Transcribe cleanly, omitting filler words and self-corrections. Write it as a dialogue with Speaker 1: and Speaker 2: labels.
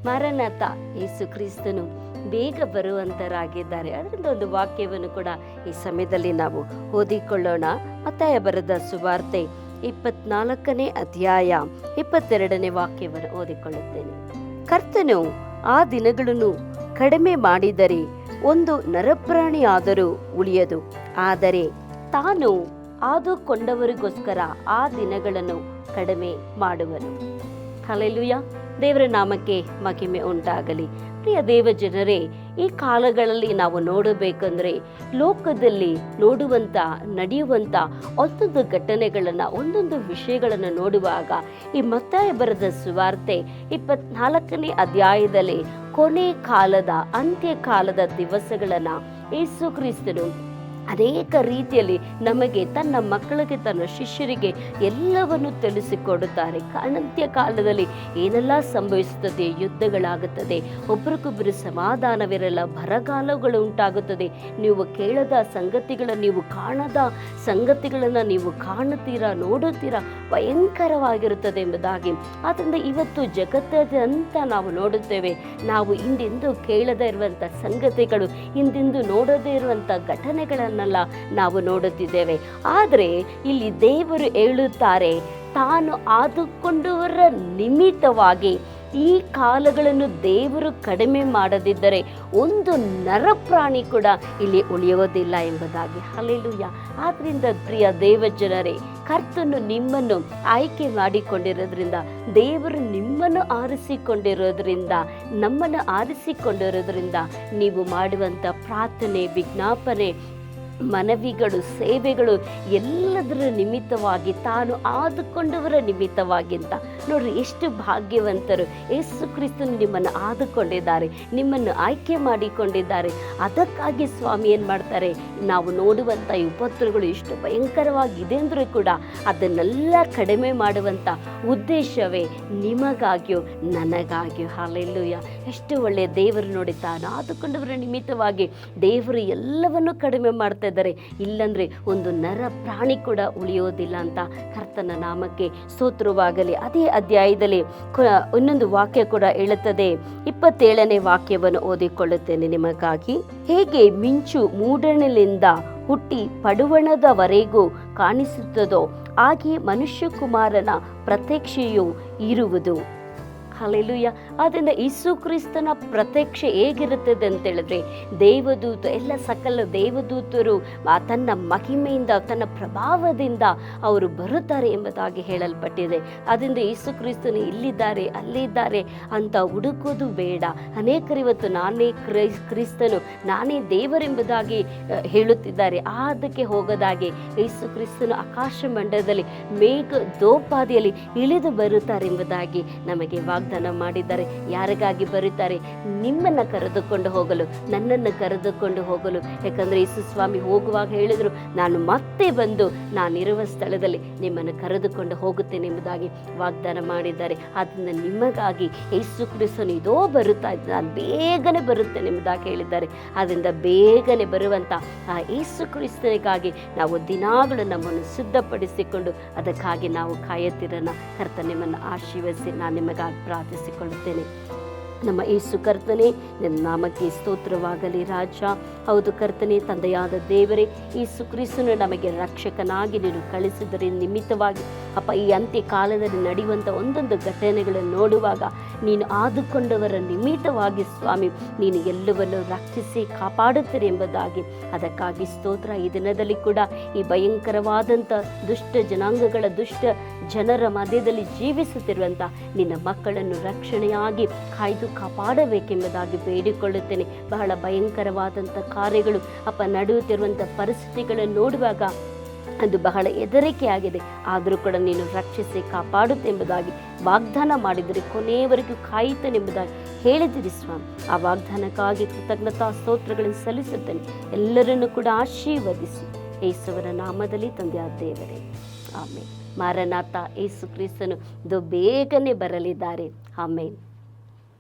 Speaker 1: Maranatha ಯೇಸು ಕ್ರಿಸ್ತನು ಬೇಗ ಬರುವಂತರಾಗಿದ್ದಾರೆ. ಅದರಿಂದ ಒಂದು ವಾಕ್ಯವನ್ನು ಕೂಡ ಈ ಸಮಯದಲ್ಲಿ ನಾವು ಓದಿಕೊಳ್ಳೋಣ. ಮತ್ತಾಯ ಬರೆದ ಸುವಾರ್ತೆ 24ನೇ ಅಧ್ಯಾಯ 22ನೇ ವಾಕ್ಯವನ್ನು ಓದಿಕೊಳ್ಳುತ್ತೇನೆ. ಕರ್ತನು ಆ ದಿನಗಳನ್ನು ಕಡಿಮೆ ಮಾಡಿದರೆ ಒಂದು ನರಪ್ರಾಣಿಯಾದರೂ ಉಳಿಯದು, ಆದರೆ ತಾನು ಆದುಕೊಂಡವರಿಗೋಸ್ಕರ ಆ ದಿನಗಳನ್ನು ಕಡಿಮೆ ಮಾಡುವನು. ಹಲ್ಲೆಲೂಯಾ. ದೇವರ ನಾಮಕ್ಕೆ ಮಹಿಮೆ ಉಂಟಾಗಲಿ. ಪ್ರಿಯ ದೇವ ಜನರೇ, ಈ ಕಾಲಗಳಲ್ಲಿ ನಾವು ನೋಡಬೇಕಂದ್ರೆ ಲೋಕದಲ್ಲಿ ನೋಡುವಂಥ ನಡೆಯುವಂಥ ಒಂದೊಂದು ಘಟನೆಗಳನ್ನು, ಒಂದೊಂದು ವಿಷಯಗಳನ್ನು ನೋಡುವಾಗ ಈ ಮತ್ತಾಯ ಬರೆದ ಸುವಾರ್ತೆ 24ನೇ ಅಧ್ಯಾಯದಲ್ಲಿ ಕೊನೆ ಕಾಲದ ಅಂತ್ಯಕಾಲದ ದಿವಸಗಳನ್ನು ಯೇಸು ಕ್ರಿಸ್ತನು ಅನೇಕ ರೀತಿಯಲ್ಲಿ ನಮಗೆ, ತನ್ನ ಮಕ್ಕಳಿಗೆ, ತನ್ನ ಶಿಷ್ಯರಿಗೆ ಎಲ್ಲವನ್ನು ತಿಳಿಸಿಕೊಡುತ್ತಾರೆ. ಅಂತ್ಯ ಕಾಲದಲ್ಲಿ ಏನೆಲ್ಲ ಸಂಭವಿಸುತ್ತದೆ, ಯುದ್ಧಗಳಾಗುತ್ತದೆ, ಒಬ್ಬರಿಗೊಬ್ಬರು ಸಮಾಧಾನವಿರಲ್ಲ, ಬರಗಾಲಗಳು ಉಂಟಾಗುತ್ತದೆ, ನೀವು ಕೇಳದ ಸಂಗತಿಗಳನ್ನು, ನೀವು ಕಾಣದ ಸಂಗತಿಗಳನ್ನು ನೀವು ಕಾಣುತ್ತೀರಾ, ನೋಡುತ್ತೀರಾ, ಭಯಂಕರವಾಗಿರುತ್ತದೆ ಎಂಬುದಾಗಿ. ಆದ್ದರಿಂದ ಇವತ್ತು ಜಗತ್ತಂತ ನಾವು ನೋಡುತ್ತೇವೆ, ನಾವು ಹಿಂದೆಂದು ಕೇಳದೇ ಇರುವಂಥ ಸಂಗತಿಗಳು, ಹಿಂದೆಂದು ನೋಡದೇ ಇರುವಂಥ ಘಟನೆಗಳನ್ನು ನಾವು ನೋಡುತ್ತಿದ್ದೇವೆ. ಆದರೆ ಇಲ್ಲಿ ದೇವರು ಹೇಳುತ್ತಾರೆ, ತಾನು ಆದುಕೊಂಡವರ ನಿಮಿತ್ತವಾಗಿ ಈ ಕಾಲಗಳನ್ನು ದೇವರು ಕಡಿಮೆ ಮಾಡದಿದ್ದರೆ ಒಂದು ನರಪ್ರಾಣಿ ಕೂಡ ಇಲ್ಲಿ ಉಳಿಯುವುದಿಲ್ಲ ಎಂಬುದಾಗಿ. ಹಲ್ಲೆಲೂಯಾ. ಆದ್ರಿಂದ ಪ್ರಿಯ ದೇವಜನರೇ, ಕರ್ತನು ನಿಮ್ಮನ್ನು ಆಯ್ಕೆ ಮಾಡಿಕೊಂಡಿರೋದ್ರಿಂದ, ದೇವರು ನಿಮ್ಮನ್ನು ಆರಿಸಿಕೊಂಡಿರೋದ್ರಿಂದ, ನಮ್ಮನ್ನು ಆರಿಸಿಕೊಂಡಿರೋದ್ರಿಂದ ನೀವು ಮಾಡುವಂಥ ಪ್ರಾರ್ಥನೆ, ವಿಜ್ಞಾಪನೆ, ಮನವಿಗಳು, ಸೇವೆಗಳು ಎಲ್ಲದರ ನಿಮಿತ್ತವಾಗಿ, ತಾನು ಆದುಕೊಂಡವರ ನಿಮಿತ್ತವಾಗಿ ಅಂತ ನೋಡ್ರಿ, ಎಷ್ಟು ಭಾಗ್ಯವಂತರು. ಯೇಸು ಕ್ರಿಸ್ತನು ನಿಮ್ಮನ್ನು ಆದುಕೊಂಡಿದ್ದಾರೆ, ನಿಮ್ಮನ್ನು ಆಯ್ಕೆ ಮಾಡಿಕೊಂಡಿದ್ದಾರೆ. ಅದಕ್ಕಾಗಿ ಸ್ವಾಮಿ ಏನು ಮಾಡ್ತಾರೆ, ನಾವು ನೋಡುವಂಥ ಉಪದ್ರವಗಳು ಎಷ್ಟು ಭಯಂಕರವಾಗಿದೆ ಅಂದರೂ ಕೂಡ ಅದನ್ನೆಲ್ಲ ಕಡಿಮೆ ಮಾಡುವಂಥ ಉದ್ದೇಶವೇ ನಿಮಗಾಗಿಯೋ ನನಗಾಗಿಯೋ. ಹಲ್ಲೆಲೂಯಾ. ಎಷ್ಟು ಒಳ್ಳೆಯ ದೇವರು ನೋಡಿ, ತಾನು ಆದುಕೊಂಡವರ ನಿಮಿತ್ತವಾಗಿ ದೇವರು ಎಲ್ಲವನ್ನು ಕಡಿಮೆ ಮಾಡ್ತಾ ಇದ್ದಾರೆ. ಇಲ್ಲಂದ್ರೆ ಒಂದು ನರ ಪ್ರಾಣಿ ಕೂಡ ಉಳಿಯೋದಿಲ್ಲ ಅಂತ ಕರ್ತನ ನಾಮಕ್ಕೆ ಸ್ತೋತ್ರವಾಗಲಿ. ಅದೇ ಅಧ್ಯಾಯದಲ್ಲಿ ಇನ್ನೊಂದು ವಾಕ್ಯ ಕೂಡ ಹೇಳುತ್ತದೆ. 27ನೇ ವಾಕ್ಯವನ್ನು ಓದಿಕೊಳ್ಳುತ್ತೇನೆ ನಿಮಗಾಗಿ. ಹೇಗೆ ಮಿಂಚು ಮೂಡಣಲಿಂದ ಹುಟ್ಟಿ ಪಡುವಣದವರೆಗೂ ಕಾಣಿಸುತ್ತದೋ ಹಾಗೆ ಮನುಷ್ಯಕುಮಾರನ ಪ್ರತ್ಯಕ್ಷೆಯು ಇರುವುದು. ಹಲ್ಲೆಲೂಯಾ. ಆದ್ದರಿಂದ ಯೇಸು ಕ್ರಿಸ್ತನ ಪ್ರತ್ಯಕ್ಷೆ ಹೇಗಿರುತ್ತದೆ ಅಂತ ಹೇಳಿದ್ರೆ, ದೇವದೂತ, ಎಲ್ಲ ಸಕಲ ದೇವದೂತರು ತನ್ನ ಮಹಿಮೆಯಿಂದ, ತನ್ನ ಪ್ರಭಾವದಿಂದ ಅವರು ಬರುತ್ತಾರೆ ಎಂಬುದಾಗಿ ಹೇಳಲ್ಪಟ್ಟಿದೆ. ಅದರಿಂದ ಯೇಸು ಕ್ರಿಸ್ತನು ಇಲ್ಲಿದ್ದಾರೆ, ಅಲ್ಲಿದ್ದಾರೆ ಅಂತ ಹುಡುಕೋದು ಬೇಡ. ಅನೇಕರು ಇವತ್ತು ನಾನೇ ಕ್ರಿಸ್ತನು, ನಾನೇ ದೇವರೆಂಬುದಾಗಿ ಹೇಳುತ್ತಿದ್ದಾರೆ. ಅದಕ್ಕೆ ಹೋಗದಾಗೆ ಯೇಸು ಕ್ರಿಸ್ತನು ಆಕಾಶ ಮಂಡಲದಲ್ಲಿ ಮೇಘದೋಪಾದಿಯಲ್ಲಿ ಇಳಿದು ಬರುತ್ತಾರೆ ಎಂಬುದಾಗಿ ನಮಗೆ ವಾಗ್ದಾನ ಮಾಡಿದ್ದಾರೆ. ಯಾರಿಗಾಗಿ ಬರುತ್ತಾರೆ? ನಿಮ್ಮನ್ನು ಕರೆದುಕೊಂಡು ಹೋಗಲು, ನನ್ನನ್ನು ಕರೆದುಕೊಂಡು ಹೋಗಲು. ಯಾಕಂದರೆ ಯೇಸು ಸ್ವಾಮಿ ಹೋಗುವಾಗ ಹೇಳಿದರು, ನಾನು ಮತ್ತೆ ಬಂದು ನಾನಿರುವ ಸ್ಥಳದಲ್ಲಿ ನಿಮ್ಮನ್ನು ಕರೆದುಕೊಂಡು ಹೋಗುತ್ತೇನೆ ಎಂಬುದಾಗಿ ವಾಗ್ದಾನ ಮಾಡಿದ್ದಾರೆ. ಆದ್ದರಿಂದ ನಿಮಗಾಗಿ ಯೇಸು ಕ್ರಿಸ್ತನು ಇದೋ ಬರುತ್ತಾ ಇದ್ದ, ನಾನು ಬೇಗನೆ ಬರುತ್ತೇನೆ ಎಂಬುದಾಗಿ ಹೇಳಿದ್ದಾರೆ. ಆದ್ದರಿಂದ ಬೇಗನೆ ಬರುವಂಥ ಆ ಯೇಸು ಕ್ರಿಸ್ತನಿಗಾಗಿ ನಾವು ದಿನಾಗಳು ನಮ್ಮನ್ನು ಸಿದ್ಧಪಡಿಸಿಕೊಂಡು ಅದಕ್ಕಾಗಿ ನಾವು ಕಾಯುತ್ತಿರೋಣ. ಕರ್ತ ನಿಮ್ಮನ್ನು ಆಶೀರ್ವದಿಸಿ ನಾನು ನಿಮಗಾಗಿ ಪ್ರಾರ್ಥಿಸಿಕೊಳ್ಳುತ್ತೇನೆ. ನಮ್ಮ ಯೇಸು ಕರ್ತನೇ, ನಿನ್ನ ನಾಮಕ್ಕೆ ಸ್ತೋತ್ರವಾಗಲಿ ರಾಜ. ಹೌದು ಕರ್ತನೇ, ತಂದೆಯಾದ ದೇವರೇ, ಯೇಸು ಕ್ರಿಸ್ತನು ನಮಗೆ ರಕ್ಷಕನಾಗಿ ನೀನು ಕಳಿಸಿದರೆ ನಿಮಿತ್ತವಾಗಿ ಅಪ್ಪ, ಈ ಅಂತ್ಯ ಕಾಲದಲ್ಲಿ ನಡೆಯುವಂಥ ಒಂದೊಂದು ಘಟನೆಗಳನ್ನು ನೋಡುವಾಗ ನೀನು ಆದುಕೊಂಡವರ ನಿಮಿತ್ತವಾಗಿ ಸ್ವಾಮಿ ನೀನು ಎಲ್ಲವನ್ನು ರಕ್ಷಿಸಿ ಕಾಪಾಡುತ್ತೀರಿ ಎಂಬುದಾಗಿ ಅದಕ್ಕಾಗಿ ಸ್ತೋತ್ರ. ಈ ದಿನದಲ್ಲಿ ಕೂಡ ಈ ಭಯಂಕರವಾದಂಥ ದುಷ್ಟ ಜನಾಂಗಗಳ, ದುಷ್ಟ ಜನರ ಮಧ್ಯದಲ್ಲಿ ಜೀವಿಸುತ್ತಿರುವಂಥ ನಿನ್ನ ಮಕ್ಕಳನ್ನು ರಕ್ಷಣೆಯಾಗಿ ಕಾಯ್ದು ಕಾಪಾಡಬೇಕೆಂಬುದಾಗಿ ಬೇಡಿಕೊಳ್ಳುತ್ತೇನೆ. ಬಹಳ ಭಯಂಕರವಾದಂಥ ಕಾರ್ಯಗಳು ಅಪ್ಪ ನಡೆಯುತ್ತಿರುವಂಥ ಪರಿಸ್ಥಿತಿಗಳನ್ನು ನೋಡುವಾಗ ಅದು ಬಹಳ ಹೆದರಿಕೆ ಆಗಿದೆ. ಆದರೂ ಕೂಡ ನೀನು ರಕ್ಷಿಸಿ ಕಾಪಾಡುತ್ತೆಂಬುದಾಗಿ ವಾಗ್ದಾನ ಮಾಡಿದರೆ ಕೊನೆಯವರೆಗೂ ಕಾಯುತ್ತೇನೆಂಬುದಾಗಿ ಹೇಳಿದಿರಿ ಸ್ವಾಮಿ. ಆ ವಾಗ್ದಾನಕ್ಕಾಗಿ ಕೃತಜ್ಞತಾ ಸ್ತೋತ್ರಗಳನ್ನು ಸಲ್ಲಿಸುತ್ತೇನೆ. ಎಲ್ಲರನ್ನು ಕೂಡ ಆಶೀರ್ವದಿಸಿ ಯೇಸುವರ ನಾಮದಲ್ಲಿ ತಂದೆಯಾದ ದೇವರೇ, ಆಮೇನ್. ಮಾರನಾಥ ಯೇಸು ಕ್ರಿಸ್ತನು ಬೇಗನೆ ಬರಲಿದ್ದಾರೆ. ಆಮೇನ್.